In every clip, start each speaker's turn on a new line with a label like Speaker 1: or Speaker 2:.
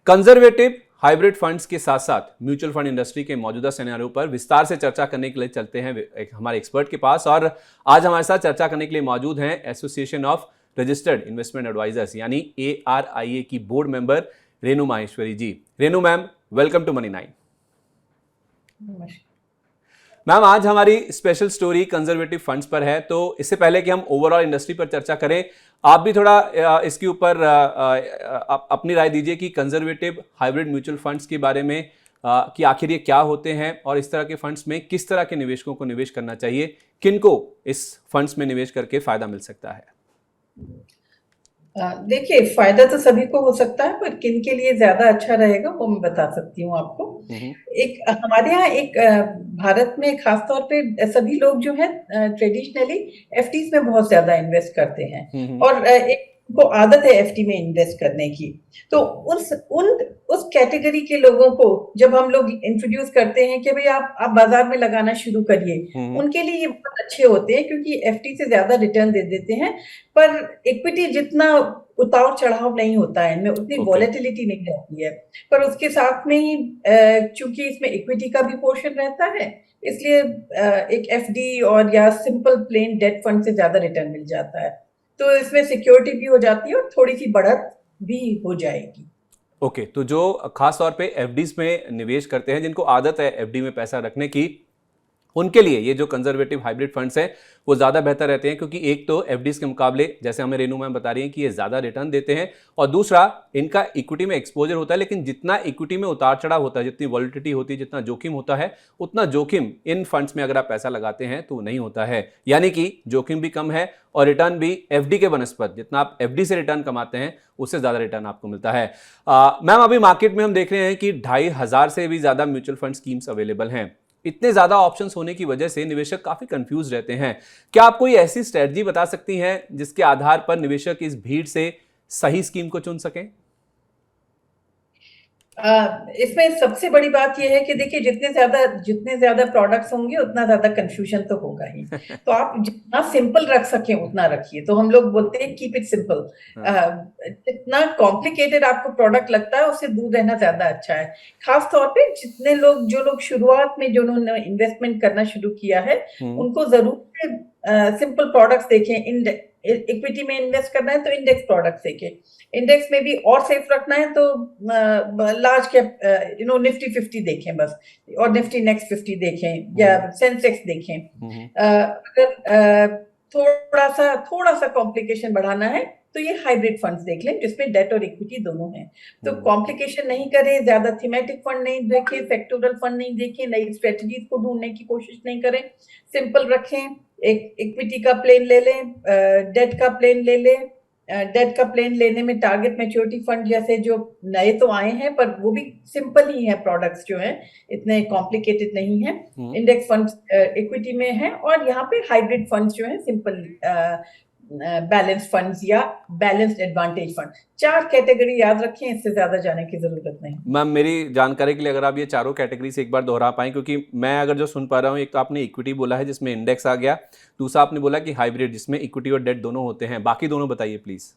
Speaker 1: Conservative hybrid funds के साथ साथ म्यूचुअल फंड इंडस्ट्री के मौजूदा सिनेरियो पर विस्तार से चर्चा करने के लिए चलते हैं हमारे एक्सपर्ट के पास। और आज हमारे साथ चर्चा करने के लिए मौजूद हैं association of registered investment advisers यानी ARIA की board member Renu Maheshwari ji. Renu ma'am, welcome to money 9। Ma'am, आज हमारी स्पेशल स्टोरी कंजर्वेटिव फंड्स पर है, तो इससे पहले कि हम ओवरऑल इंडस्ट्री पर चर्चा करें, आप भी थोड़ा इसके ऊपर अपनी राय दीजिए कि कंजर्वेटिव हाइब्रिड म्यूचुअल फंड्स के बारे में कि आखिर ये क्या होते हैं और इस तरह के फंड्स में किस तरह के निवेशकों को निवेश करना चाहिए, किनको इस फंड्स में निवेश करके फायदा मिल सकता है।
Speaker 2: देखिए, फायदा तो सभी को हो सकता है, पर किन के लिए ज्यादा अच्छा रहेगा वो मैं बता सकती हूँ आपको। एक हमारे यहाँ एक भारत में खासतौर पे सभी लोग जो है ट्रेडिशनली एफडीज में बहुत ज्यादा इन्वेस्ट करते हैं और एक को आदत है एफडी में इन्वेस्ट करने की। तो उस कैटेगरी के लोगों को जब हम लोग इंट्रोड्यूस करते हैं कि भाई आप बाजार में लगाना शुरू करिए, उनके लिए ये बहुत अच्छे होते हैं क्योंकि एफडी से ज्यादा रिटर्न दे देते हैं, पर इक्विटी जितना उतार चढ़ाव नहीं होता है, इनमें उतनी वॉलेटिलिटी नहीं रहती है। पर उसके साथ में ही चूंकि इसमें इक्विटी का भी पोर्शन रहता है, इसलिए एक एफडी और या सिंपल प्लेन डेट फंड से ज्यादा रिटर्न मिल जाता है। तो इसमें सिक्योरिटी भी हो जाती है और थोड़ी सी बढ़त भी हो जाएगी।
Speaker 1: ओके, तो जो खास तौर पे एफडीज में निवेश करते हैं, जिनको आदत है एफडी में पैसा रखने की, उनके लिए ये जो कंजर्वेटिव हाइब्रिड फंड्स हैं वो ज़्यादा बेहतर रहते हैं, क्योंकि एक तो एफडीज के मुकाबले, जैसे हमें रेणु मैम बता रही हैं कि ये ज़्यादा रिटर्न देते हैं, और दूसरा इनका इक्विटी में एक्सपोजर होता है। लेकिन जितना इक्विटी में उतार चढ़ाव होता है, जितनी वॉलिटिलिटी होती है, जितना जोखिम होता है, उतना जोखिम इन फंड्स में अगर आप पैसा लगाते हैं तो नहीं होता है। यानी कि जोखिम भी कम है और रिटर्न भी एफडी के बनस्पत, जितना आप एफडी से रिटर्न कमाते हैं उससे ज़्यादा रिटर्न आपको मिलता है। मैम, अभी मार्केट में हम देख रहे हैं कि 2500 से भी ज़्यादा म्यूचुअल फंड स्कीम्स अवेलेबल हैं। इतने ज्यादा ऑप्शंस होने की वजह से निवेशक काफी कंफ्यूज रहते हैं। क्या आप कोई ऐसी स्ट्रेटजी बता सकती हैं जिसके आधार पर निवेशक इस भीड़ से सही स्कीम को चुन सकें?
Speaker 2: इसमें सबसे बड़ी बात यह है कि देखिए, जितने ज्यादा प्रोडक्ट्स होंगे उतना ज्यादा कंफ्यूजन तो होगा ही। तो आप जितना सिंपल रख सकें उतना रखिए। तो हम लोग बोलते हैं कीप इट सिंपल। जितना कॉम्प्लिकेटेड आपको प्रोडक्ट लगता है उससे दूर रहना ज्यादा अच्छा है। खास तौर पे जो लोग शुरुआत में जिन्होंने इन्वेस्टमेंट करना शुरू किया है, उनको जरूर सिंपल प्रोडक्ट्स देखें। इक्विटी में इन्वेस्ट करना है तो इंडेक्स प्रोडक्ट्स देखें। इंडेक्स में भी और सेफ रखना है तो लार्ज कैप निफ्टी 50 देखें बस, और निफ्टी नेक्स्ट 50 देखें या सेंसेक्स देखें। अगर थोड़ा सा कॉम्प्लिकेशन बढ़ाना है तो ये हाइब्रिड फंड्स देख लें जिसमें डेट और इक्विटी दोनों हैं। तो कॉम्प्लिकेशन नहीं करें, ज्यादा थीमेटिक फंड नहीं देखें, सेक्टोरल फंड नहीं देखें, नई स्ट्रेटजीज को ढूंढने की कोशिश नहीं करें, सिंपल रखें। एक इक्विटी का प्लेन ले लें, डेट का प्लेन ले लें। डेट का प्लेन लेने में टारगेट मैच्योरिटी फंड जैसे जो नए तो आए हैं, पर वो भी सिंपल ही है, प्रोडक्ट्स जो हैं इतने कॉम्प्लिकेटेड नहीं है। इंडेक्स फंड्स इक्विटी में है, और यहाँ पे हाइब्रिड फंड्स जो है सिंपल बैलेंस फंड्स या बैलेंस्ड एडवांटेज फंड। 4 कैटेगरी याद रखें, इससे ज्यादा जाने की जरूरत नहीं।
Speaker 1: मैम, मेरी जानकारी के लिए अगर आप ये चारों कैटेगरी से एक बार दोहरा पाएं, क्योंकि मैं अगर जो सुन पा रहा हूँ, एक तो आपने इक्विटी बोला है जिसमें इंडेक्स आ गया, दूसरा आपने बोला कि हाइब्रिड जिसमें इक्विटी और डेट दोनों होते हैं, बाकी दोनों बताइए प्लीज।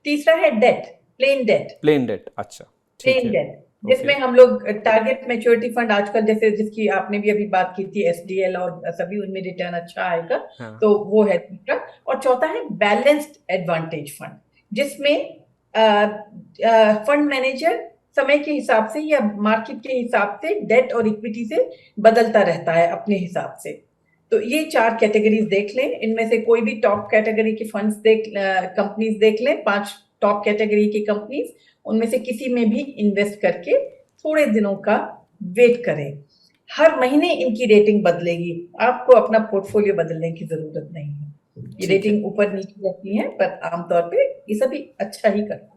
Speaker 2: तीसरा है debt, plain debt.
Speaker 1: Plain debt, अच्छा,
Speaker 2: प्लेन डेट जिसमें हम लोग टारगेट मैच्योरिटी फंड आजकल जैसे जिसकी आपने भी अभी बात की थी, एसडीएल और सभी, उनमें रिटर्न अच्छा आएगा। तो वो है तीसरा। और चौथा है बैलेंस्ड एडवांटेज फंड, जिसमें फंड मैनेजर समय के हिसाब से या मार्केट के हिसाब से डेट और इक्विटी से बदलता रहता है अपने हिसाब से। तो ये 4 कैटेगरीज देख लें, इनमें से कोई भी टॉप कैटेगरी के फंड्स कंपनीज देख लें, 5 टॉप कैटेगरी की कंपनीज, उनमें से किसी में भी इन्वेस्ट करके थोड़े दिनों का वेट करें। हर महीने इनकी रेटिंग बदलेगी, आपको अपना पोर्टफोलियो बदलने की जरूरत नहीं है। ये रेटिंग ऊपर नीचे रहती है, पर आमतौर पे ये सभी अच्छा ही करते हैं।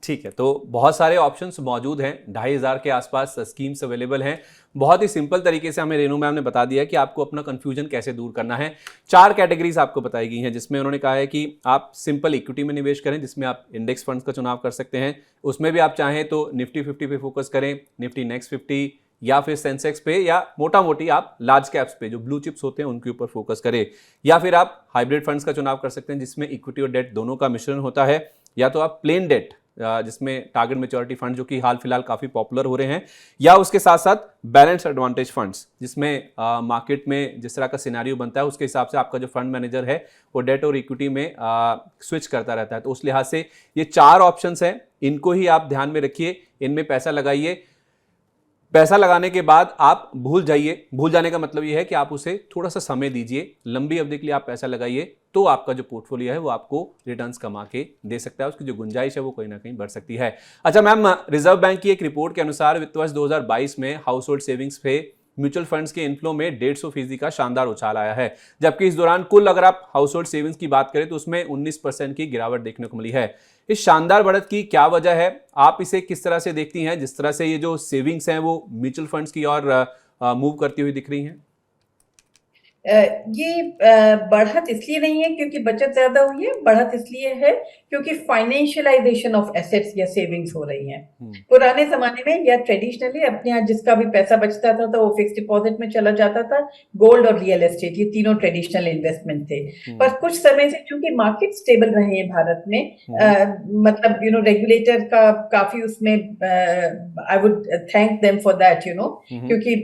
Speaker 1: ठीक है, तो बहुत सारे ऑप्शंस मौजूद हैं, 2500 के आसपास स्कीम्स अवेलेबल हैं। बहुत ही सिंपल तरीके से हमें रेणु मैम ने बता दिया कि आपको अपना कंफ्यूजन कैसे दूर करना है। 4 कैटेगरीज आपको बताई गई हैं, जिसमें उन्होंने कहा है कि आप सिंपल इक्विटी में निवेश करें, जिसमें आप इंडेक्स फंड्स का चुनाव कर सकते हैं। उसमें भी आप चाहें तो निफ्टी 50 पे फोकस करें, निफ्टी नेक्स्ट 50 या फिर सेंसेक्स पे, या मोटा मोटी आप लार्ज कैप्स पे जो ब्लू चिप्स होते हैं उनके ऊपर फोकस करें। या फिर आप हाइब्रिड फंड्स का चुनाव कर सकते हैं, जिसमें इक्विटी और डेट दोनों का मिश्रण होता है। या तो आप प्लेन डेट जिसमें टारगेट मैच्योरिटी फंड जो कि हाल फिलहाल काफी पॉपुलर हो रहे हैं, या उसके साथ साथ बैलेंस एडवांटेज फंड्स जिसमें मार्केट में जिस तरह का सिनेरियो बनता है उसके हिसाब से आपका जो फंड मैनेजर है वो डेट और इक्विटी में स्विच करता रहता है। तो उस लिहाज से ये 4 ऑप्शंस हैं, इनको ही आप ध्यान में रखिए, इनमें पैसा लगाइए। पैसा लगाने के बाद आप भूल जाइए। भूल जाने का मतलब यह है कि आप उसे थोड़ा सा समय दीजिए, लंबी अवधि के लिए आप पैसा लगाइए, तो आपका जो पोर्टफोलियो है वो आपको रिटर्न्स कमा के दे सकता है, उसकी जो गुंजाइश है वो कहीं ना कहीं बढ़ सकती है। अच्छा मैम, रिजर्व बैंक की एक रिपोर्ट के अनुसार वित्त वर्ष 2022 में हाउस होल्ड सेविंग्स पे म्यूचुअल फंड्स के इनफ्लो में 150% का शानदार उछाल आया है, जबकि इस दौरान कुल अगर आप हाउस होल्ड सेविंग्स की बात करें तो उसमें 19% की गिरावट देखने को मिली है। इस शानदार बढ़त की क्या वजह है, आप इसे किस तरह से देखती हैं, जिस तरह से ये जो सेविंग्स हैं वो म्यूचुअल फंड्स की ओर मूव करती हुई दिख रही हैं?
Speaker 2: ये बढ़त इसलिए नहीं है क्योंकि बचत ज्यादा हुई है, बढ़त इसलिए है क्योंकि फाइनेंशियलाइजेशन ऑफ एसेट्स या सेविंग्स हो रही हैं। पुराने जमाने में या ट्रेडिशनली अपने यहाँ जिसका भी पैसा बचता था तो वो फिक्स डिपॉजिट में चला जाता था, गोल्ड और रियल एस्टेट ये तीनों ट्रेडिशनल इन्वेस्टमेंट थे। पर कुछ समय से चूंकि मार्केट स्टेबल रहे हैं भारत में, मतलब रेगुलेटर का काफी उसमें I would thank them for that, क्योंकि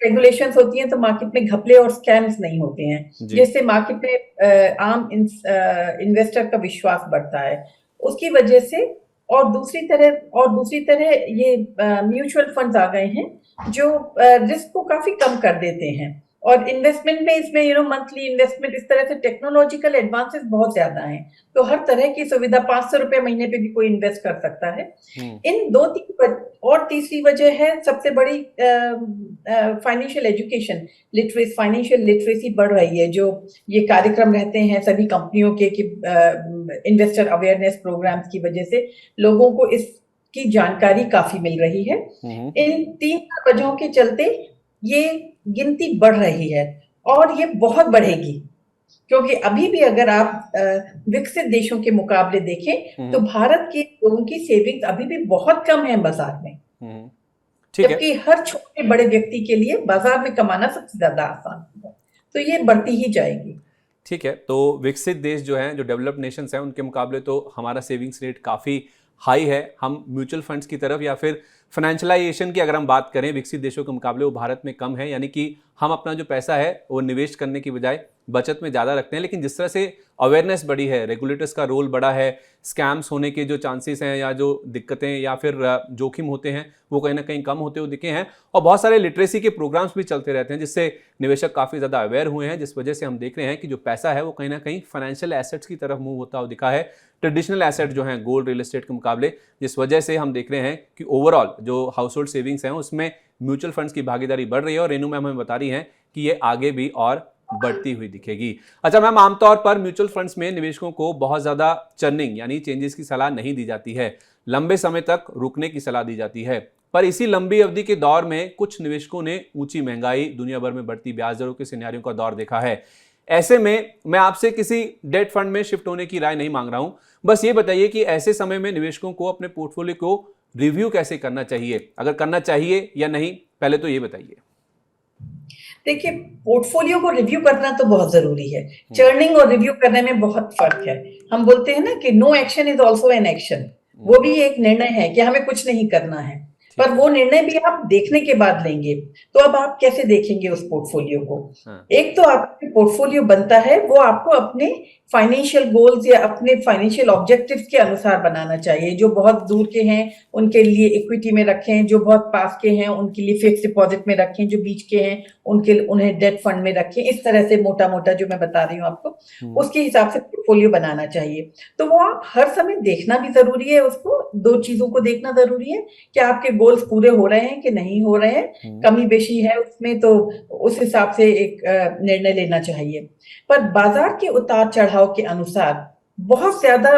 Speaker 2: रेगुलेशंस होती हैं तो मार्केट में घपले और स्कैम्स नहीं होते हैं, जिससे मार्केट में आम इन्वेस्टर का विश्वास बढ़ता है। उसकी वजह से और दूसरी तरह ये म्यूचुअल फंड्स आ गए हैं जो रिस्क को काफी कम कर देते हैं, और इन्वेस्टमेंट में इसमें मंथली इन्वेस्टमेंट इस तरह से टेक्नोलॉजिकल एडवांसेस बहुत ज्यादा हैं, तो हर तरह की सुविधा 500 रुपए महीने पे भी कोई इन्वेस्ट कर सकता है। इन 2-3 और तीसरी वजह है सबसे बड़ी financial education literacy, financial literacy बढ़ रही है। जो ये कार्यक्रम रहते हैं सभी कंपनियों के कि इन्वेस्टर अवेयरनेस प्रोग्राम्स की वजह से लोगों को इसकी जानकारी काफी मिल रही है। इन 3 वजहों के चलते ये गिनती बढ़ रही है और ये बहुत बढ़ेगी, क्योंकि अभी भी अगर आप विकसित देशों के मुकाबले देखें तो भारत के लोगों की सेविंग्स अभी भी बहुत कम है बाजार में, जबकि हर छोटे बड़े व्यक्ति के लिए बाजार में कमाना सबसे ज्यादा आसान है, तो ये बढ़ती ही जाएगी।
Speaker 1: ठीक है, तो विकसित देश जो हैं, जो डेवलप्ड नेशंस हैं, उनके मुकाबले तो हमारा सेविंग्स रेट काफ़ी हाई है। हम म्यूचुअल फंड्स की तरफ या फिर फाइनेंशियलाइजेशन की अगर हम बात करें विकसित देशों के मुकाबले वो भारत में कम है, यानी कि हम अपना जो पैसा है वो निवेश करने की बजाय बचत में ज़्यादा रखते हैं। लेकिन जिस तरह से अवेयरनेस बढ़ी है, रेगुलेटर्स का रोल बढ़ा है, स्कैम्स होने के जो चांसेस हैं या जो दिक्कतें या फिर जोखिम होते हैं वो कहीं ना कहीं कम होते हुए दिखे हैं, और बहुत सारे लिटरेसी के प्रोग्राम्स भी चलते रहते हैं जिससे निवेशक काफ़ी ज़्यादा अवेयर हुए हैं, जिस वजह से हम देख रहे हैं कि जो पैसा है वो कहीं ना कहीं फाइनेंशियल एसेट्स की तरफ मूव होता हुआ दिखा है, ट्रेडिशनल एसेट जो हैं गोल्ड रियल एस्टेट के मुकाबले, जिस वजह से हम देख रहे हैं कि ओवरऑल जो हाउस होल्ड सेविंग्स हैं उसमें म्यूचुअल फंड्स की भागीदारी बढ़ रही है, और रेनू मैम हमें बता रही हैं कि ये आगे भी और बढ़ती हुई दिखेगी। अच्छा मैम, आमतौर पर म्यूचुअल फंड्स में निवेशकों को बहुत ज्यादा चर्निंग यानी चेंजेस की सलाह नहीं दी जाती है, लंबे समय तक रुकने की सलाह दी जाती है। पर इसी लंबी अवधि के दौर में कुछ निवेशकों ने ऊंची महंगाई, दुनिया भर में बढ़ती ब्याज दरों के सिनेरियो का दौर देखा है। ऐसे में मैं आपसे किसी डेट फंड में शिफ्ट होने की राय नहीं मांग रहा हूं, बस ये बताइए कि ऐसे समय में निवेशकों को अपने पोर्टफोलियो को रिव्यू कैसे करना चाहिए, अगर करना चाहिए या नहीं, पहले तो ये बताइए।
Speaker 2: देखिए, पोर्टफोलियो को रिव्यू करना तो बहुत जरूरी है, चर्निंग और रिव्यू करने में बहुत फर्क है। हम बोलते हैं ना कि no action is also an action, वो भी एक निर्णय है कि हमें कुछ नहीं करना है, पर वो निर्णय भी आप देखने के बाद लेंगे। तो अब आप कैसे देखेंगे उस पोर्टफोलियो को? एक तो आपका पोर्टफोलियो बनता है वो आपको अपने फाइनेंशियल गोल्स या अपने फाइनेंशियल ऑब्जेक्टिव्स के अनुसार बनाना चाहिए। जो बहुत दूर के हैं उनके लिए इक्विटी में रखें, जो बहुत पास के हैं उनके लिए फिक्स डिपॉजिट में रखें, जो बीच के हैं उन्हें डेट फंड में रखें। इस तरह से मोटा मोटा जो मैं बता रही हूँ आपको, उसके हिसाब से पोर्टफोलियो बनाना चाहिए। तो वो आप हर समय देखना भी जरूरी है, उसको 2 चीजों को देखना जरूरी है कि आपके गोल्स पूरे हो रहे हैं कि नहीं हो रहे हैं, कमी बेशी है उसमें तो उस हिसाब से एक निर्णय लेना चाहिए। पर बाजार के उतार चढ़ाव के अनुसार बहुत ज्यादा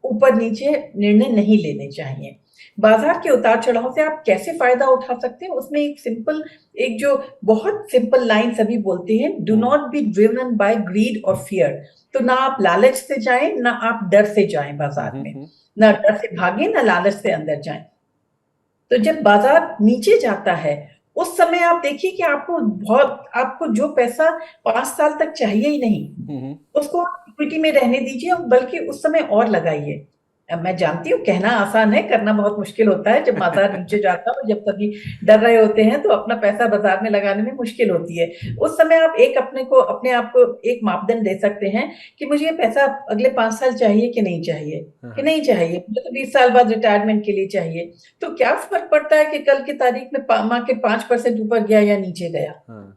Speaker 2: ऊपर नीचे निर्णय नहीं लेने चाहिए। बाजार के उतार चढ़ाव से आप कैसे फायदा उठा सकते हैं, उसमें एक जो बहुत सिंपल लाइन सभी बोलते हैं, do not be driven by greed और फियर। तो ना आप लालच से जाएं ना आप डर से जाएं बाजार में, ना डर से भागें ना लालच से अंदर जाएं। तो जब बाजार नीचे जाता है उस समय आप देखिए कि आपको जो पैसा 5 साल तक चाहिए ही नहीं, उसको आप इक्विटी में रहने दीजिए, बल्कि उस समय और लगाइए। मैं जानती हूँ कहना आसान है, करना बहुत मुश्किल होता है। जब बाजार नीचे जाता है और जब सभी डर रहे होते हैं तो अपना पैसा बाजार में लगाने में मुश्किल होती है। उस समय आप अपने आप को एक मापदंड दे सकते हैं कि मुझे ये पैसा अगले 5 साल चाहिए कि नहीं चाहिए, कि
Speaker 1: हाँ।
Speaker 2: नहीं चाहिए, मुझे तो 20 साल बाद रिटायरमेंट के लिए चाहिए। तो क्या फर्क पड़ता है कि कल की तारीख में मार्केट 5% ऊपर गया या नीचे गया।
Speaker 1: हाँ।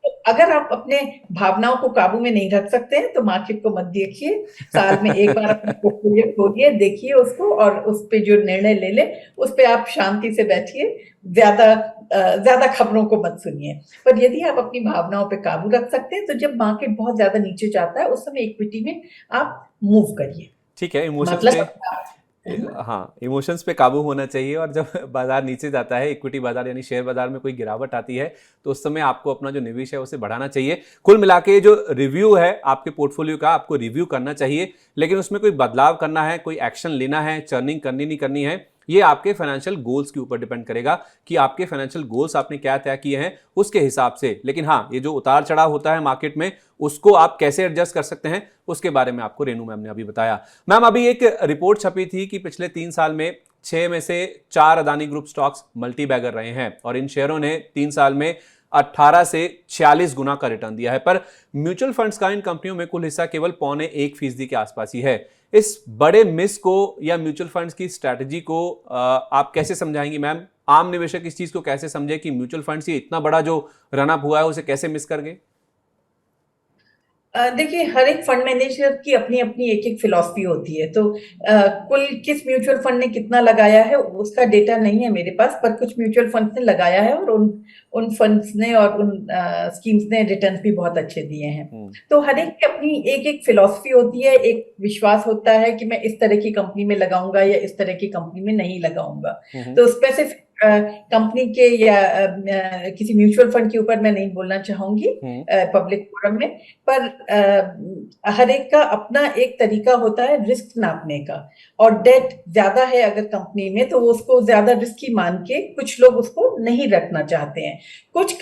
Speaker 2: तो अगर आप अपने भावनाओं को काबू में नहीं रख सकते हैं तो मार्केट को मत देखिए। साल में एक बार अपना पोर्टफोलियो खोलिए, देखिए उसको, और उस पे जो निर्णय ले ले उस पे आप शांति से बैठिए। ज्यादा खबरों को मत सुनिए। पर यदि आप अपनी भावनाओं पे काबू रख सकते हैं तो जब मार्केट बहुत ज्यादा नीचे जाता है उस समय इक्विटी में आप मूव करिए।
Speaker 1: ठीक है, इमोशंस पे,
Speaker 2: मतलब
Speaker 1: हाँ, इमोशंस पे काबू होना चाहिए। और जब बाजार नीचे जाता है, इक्विटी बाजार यानी शेयर बाजार में कोई गिरावट आती है, तो उस समय आपको अपना जो निवेश है उसे बढ़ाना चाहिए। कुल मिला के जो रिव्यू है आपके पोर्टफोलियो का, आपको रिव्यू करना चाहिए, लेकिन उसमें कोई बदलाव करना है, कोई एक्शन लेना है, चर्निंग करनी नहीं करनी है, ये आपके फाइनेंशियल गोल्स के ऊपर डिपेंड करेगा कि आपके फाइनेंशियल गोल्स आपने क्या तय किए हैं उसके हिसाब से। लेकिन हाँ, ये जो उतार चढ़ाव होता है मार्केट में, उसको आप कैसे एडजस्ट कर सकते हैं उसके बारे में आपको रेनू मैम ने अभी बताया। मैम, अभी एक रिपोर्ट छपी थी कि पिछले 3 साल में 6 में से 4 Adani group stocks multi bagger रहे हैं और इन शेयरों ने 3 साल में 18 से 46 गुना का रिटर्न दिया है। पर म्यूचुअल फंड्स का इन कंपनियों में कुल हिस्सा केवल 0.25% के आसपास ही है। इस बड़े मिस को या म्यूचुअल फंड्स की स्ट्रैटेजी को आप कैसे समझाएंगी मैम? आम निवेशक इस चीज को कैसे समझे कि म्यूचुअल फंड्स ये इतना बड़ा जो रन अप हुआ है उसे कैसे मिस कर गए?
Speaker 2: देखिए, हर एक फंड मैनेजर की अपनी अपनी एक एक फिलॉसफी होती है। तो कुल किस म्यूचुअल फंड ने कितना लगाया है उसका डेटा नहीं है मेरे पास, पर कुछ म्यूचुअल फंड्स ने लगाया है और उन उन फंड्स ने और उन स्कीम्स ने रिटर्न भी बहुत अच्छे दिए हैं। तो हर एक की अपनी एक एक फिलॉसफी होती है, एक विश्वास होता है कि मैं इस तरह की कंपनी में लगाऊंगा या इस तरह की कंपनी में नहीं लगाऊंगा। तो स्पेसिफिक कंपनी के या किसी म्यूचुअल फंड के ऊपर मैं नहीं बोलना चाहूंगी पब्लिक फोरम में। पर हर एक का अपना एक तरीका होता है रिस्क नापने का। और डेट ज्यादा है अगर कंपनी में तो वो उसको ज्यादा रिस्की मान के कुछ लोग उसको नहीं रखना चाहते हैं। कुछ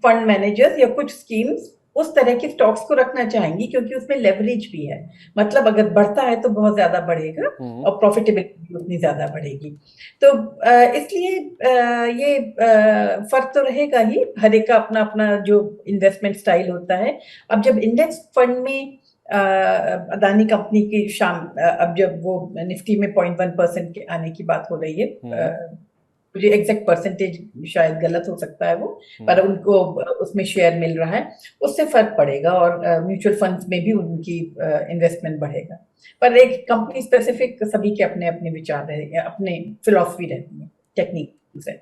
Speaker 2: फंड मैनेजर्स या कुछ स्कीम्स उस तरह के स्टॉक्स को रखना चाहेंगी क्योंकि उसमें लेवरेज भी है। मतलब अगर बढ़ता है तो बहुत ज्यादा बढ़ेगा और प्रॉफिटेबिलिटी भी उतनी ज्यादा बढ़ेगी। तो इसलिए ये फर्क तो रहेगा ही, हर एक का अपना अपना जो इन्वेस्टमेंट स्टाइल होता है। अब जब इंडेक्स फंड में अदानी कंपनी की अब जब वो निफ्टी में 0.1% के आने की बात हो रही है, मुझे एग्जैक्ट परसेंटेज शायद गलत हो सकता है वो, पर उनको उसमें शेयर मिल रहा है, उससे फर्क पड़ेगा और म्यूचुअल फंड्स में भी उनकी इन्वेस्टमेंट बढ़ेगा। पर एक कंपनी स्पेसिफिक सभी के अपने अपने विचार रहेंगे, अपने फिलॉसफी रहती है, टेक्निक से।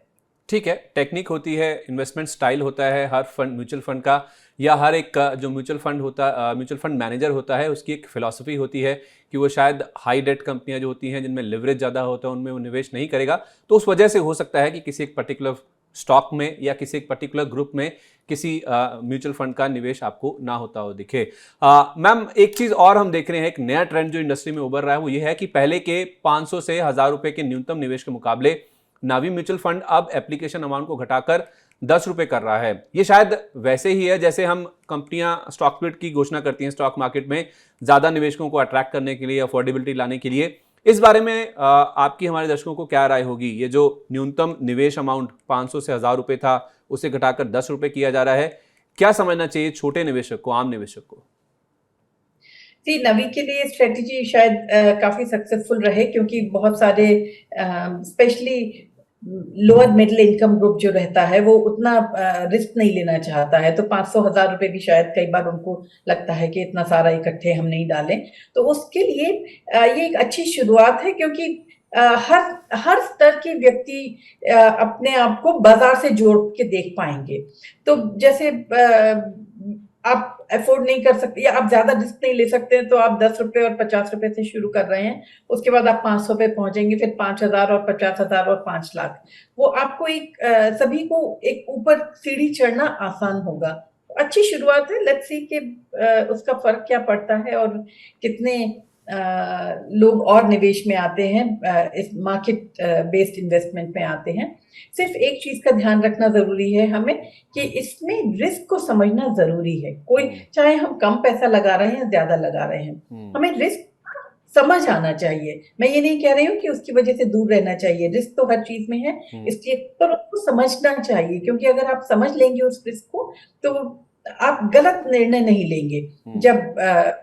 Speaker 1: ठीक है, टेक्निक होती है, इन्वेस्टमेंट स्टाइल होता है हर फंड, म्यूचुअल फंड का या हर एक का जो म्यूचुअल फंड मैनेजर होता है उसकी एक फिलॉसफी होती है कि वो शायद हाई डेट कंपनियां जो होती हैं जिनमें लिवरेज ज़्यादा होता है उनमें वो निवेश नहीं करेगा। तो उस वजह से हो सकता है कि किसी एक पर्टिकुलर स्टॉक में या किसी एक पर्टिकुलर ग्रुप में किसी म्यूचुअल फंड का निवेश आपको ना होता हो दिखे। मैम, एक चीज़ और हम देख रहे हैं, एक नया ट्रेंड जो इंडस्ट्री में उभर रहा है वो ये है कि पहले के 500 से 1000 रुपए के न्यूनतम निवेश के मुकाबले नावी म्यूचुअल फंड अब एप्लीकेशन अमाउंट को घटाकर 10 रुपए कर रहा है। ये शायद वैसे ही है जैसे हम कंपनियां स्टॉक स्प्लिट की घोषणा करती हैं स्टॉक मार्केट में ज्यादा निवेशकों को अट्रैक्ट करने के लिए, अफोर्डेबिलिटी लाने के लिए। इस बारे में आपकी हमारे दर्शकों को क्या राय होगी? ये जो न्यूनतम निवेश अमाउंट 500 से 1000 रुपए था उसे घटाकर 10 रुपए किया जा रहा है, क्या समझना चाहिए छोटे निवेशक को, आम निवेशक को?
Speaker 2: जी, नवी के लिए स्ट्रेटेजी शायद काफी सक्सेसफुल रहे क्योंकि बहुत सारे specially lower middle income group जो रहता है वो उतना रिस्क नहीं लेना चाहता है। तो 500,000 रुपए भी शायद कई बार उनको लगता है कि इतना सारा इकट्ठे हम नहीं डालें। तो उसके लिए ये एक अच्छी शुरुआत है क्योंकि हर हर स्तर के व्यक्ति अपने आप को बाजार से जोड़ के देख पाएंगे। तो जैसे आप अफोर्ड नहीं कर सकते या आप ज्यादा रिस्क नहीं ले सकते हैं तो आप 10 रुपए और 50 रुपए से शुरू कर रहे हैं, उसके बाद आप 500 पे पहुंचेंगे, फिर 5000 और 50,000 और 5 लाख। वो आपको सभी को एक ऊपर सीढ़ी चढ़ना आसान होगा। अच्छी शुरुआत है, लेट्स सी कि उसका फर्क क्या पड़ता है और कितने लोग और निवेश में आते हैं, इस मार्केट बेस्ड इन्वेस्टमेंट में आते हैं। सिर्फ एक चीज का ध्यान रखना जरूरी है हमें कि इसमें रिस्क को समझना जरूरी है। कोई चाहे हम कम पैसा लगा रहे हैं या ज्यादा लगा रहे हैं, हमें रिस्क समझ आना चाहिए। मैं ये नहीं कह रही हूँ कि उसकी वजह से दूर रहना चाहिए, रिस्क तो हर चीज में है, इसलिए पर उसको समझना चाहिए, क्योंकि अगर आप समझ लेंगे उस रिस्क को तो आप गलत निर्णय नहीं लेंगे। जब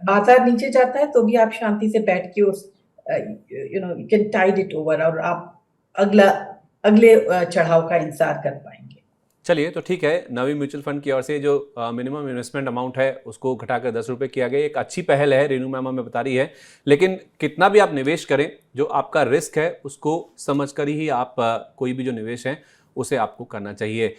Speaker 2: बाजार नीचे जाता है तो भी आप शांति से बैठ के उस you can tide it over, और आप अगले चढ़ाव का इंतजार कर पाएंगे।
Speaker 1: चलिए, तो ठीक है, नवी म्यूचुअल फंड की ओर से जो मिनिमम इन्वेस्टमेंट अमाउंट है उसको घटाकर 10 रुपये किया गया, एक अच्छी पहल है, रेनू मैम हमें बता रही है। लेकिन कितना भी आप निवेश करें, जो आपका रिस्क है उसको समझकर ही आप कोई भी जो निवेश है उसे आपको करना चाहिए।